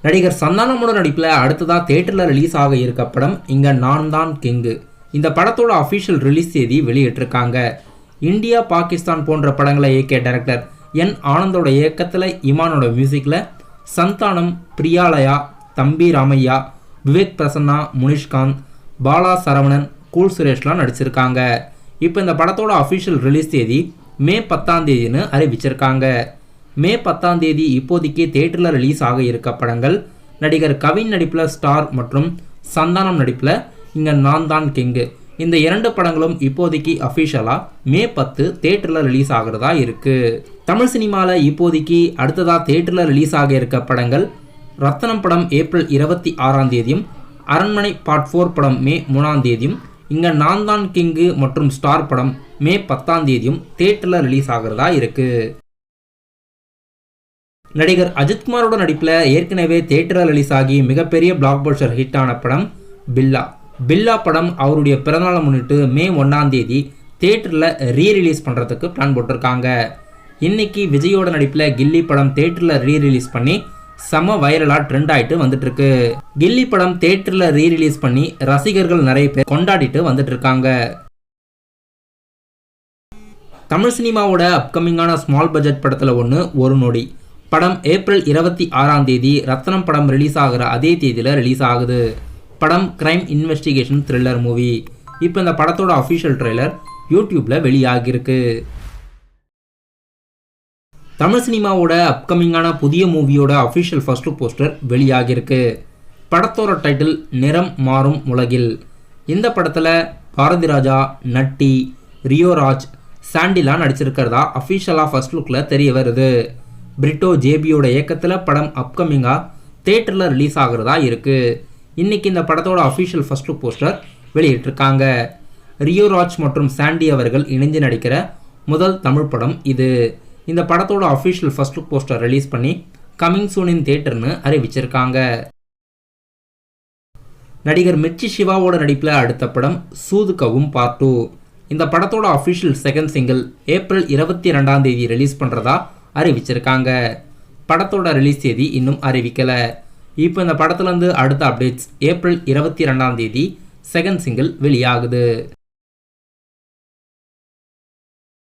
நடிகர் சந்தானமோட நடிப்பில் அடுத்ததாக தேட்டரில் ரிலீஸ் ஆக இருக்க படம் இங்கே நான் தான் கிங்கு. இந்த படத்தோட அஃபிஷியல் ரிலீஸ் தேதி வெளியிட்டிருக்காங்க. இந்தியா பாகிஸ்தான் போன்ற படங்களை இயக்கிய டைரக்டர் என் ஆனந்தோட இயக்கத்தில் இமானோட மியூசிக்கில் சந்தானம், பிரியாலயா, தம்பி ராமையா, விவேக் பிரசன்னா, முனிஷ்காந்த், பாலா சரவணன், கூல் சுரேஷ்லாம் நடிச்சிருக்காங்க. இப்போ இந்த படத்தோட அஃபிஷியல் ரிலீஸ் தேதி மே 10 அறிவிச்சிருக்காங்க. மே 10 இப்போதைக்கு தேட்டரில் ரிலீஸ் ஆக இருக்க படங்கள் நடிகர் கவின் நடிப்பில் ஸ்டார் மற்றும் சந்தானம் நடிப்பில் இங்கே நான் தான் கிங்கு. இந்த 2 படங்களும் இப்போதைக்கு அஃபிஷியலாக மே 10 தேட்டரில் ரிலீஸ் ஆகிறதா இருக்குது. தமிழ் சினிமாவில் இப்போதைக்கு அடுத்ததாக தேட்டரில் ரிலீஸ் ஆக இருக்க படங்கள் ரத்தனம் படம் ஏப்ரல் 26 அரண்மனை பார்ட் 4 படம் மே 3 இங்கே நான் தான் கிங்கு மற்றும் ஸ்டார் படம் மே 10 தேட்டரில் ரிலீஸ் ஆகிறதா இருக்குது. நடிகர் அஜித்குமாரோட நடிப்பில் ஏற்கனவே தேட்டரில் ரிலீஸ் ஆகி மிகப்பெரிய பிளாக் பஸ்டர் ஹிட் ஆன படம் பில்லா. பில்லா படம் அவருடைய பிறந்தநாளை முன்னிட்டு மே 1 தேட்டரில் ரீரிலீஸ் பண்ணுறதுக்கு பிளான் போட்டிருக்காங்க. இன்னைக்கு விஜயோட நடிப்பில் கில்லி படம் தேட்டரில் ரீரிலீஸ் பண்ணி செம வைரலாக ட்ரெண்ட் ஆகிட்டு வந்துட்டுருக்கு. கில்லி படம் தேட்டரில் ரீரிலீஸ் பண்ணி ரசிகர்கள் நிறைய பேர் கொண்டாடிட்டு வந்துட்டு இருக்காங்க. தமிழ் சினிமாவோட அப்கமிங்கான ஸ்மால் பட்ஜெட் படத்தில் ஒன்று ஒரு நொடி படம் ஏப்ரல் 26 ரத்னம் படம் ரிலீஸ் ஆகிற அதே தேதியில் ரிலீஸ் ஆகுது. படம் கிரைம் இன்வெஸ்டிகேஷன் த்ரில்லர் மூவி. இப்போ இந்த படத்தோட அஃபிஷியல் ட்ரெய்லர் யூடியூப்பில் வெளியாகிருக்கு. தமிழ் சினிமாவோட அப்கமிங்கான புதிய மூவியோட அஃபிஷியல் ஃபர்ஸ்ட் லுக் போஸ்டர் வெளியாகிருக்கு. படத்தோட டைட்டில் நிறம் மாறும் உலகில். இந்த படத்தில் பாரதி ராஜா, நட்டி, ரியோராஜ், சாண்டிலாம் நடிச்சிருக்கிறதா அஃபிஷியலாக ஃபர்ஸ்ட் லுக்கில் தெரிய வருது. பிரிட்டோ ஜேபியோட இயக்கத்தில் படம் அப்கமிங்காக தேட்டரில் ரிலீஸ் ஆகிறதா இருக்குது. இன்றைக்கி இந்த படத்தோட அஃபிஷியல் ஃபர்ஸ்ட் லுக் போஸ்டர் வெளியிட்டிருக்காங்க. ரியோராஜ் மற்றும் சாண்டி அவர்கள் இணைஞ்சு நடிக்கிற முதல் தமிழ் படம் இது. இந்த படத்தோட official first look poster release பண்ணி கமிங் சூன் இன் தியேட்டர்னு அறிவிச்சிருக்காங்க. நடிகர் மிர்ச்சி சிவாவோட நடிப்பில் அடுத்த படம் சூதுகவும் பார்ட் 2. இந்த படத்தோட official second single April 22 release பண்ணுறதா அறிவிச்சிருக்காங்க. படத்தோட ரிலீஸ் தேதி இன்னும் அறிவிக்கலை. இப்போ இந்த படத்துலேருந்து அடுத்த அப்டேட்ஸ் ஏப்ரல் 22 செகண்ட் சிங்கிள் வெளியாகுது.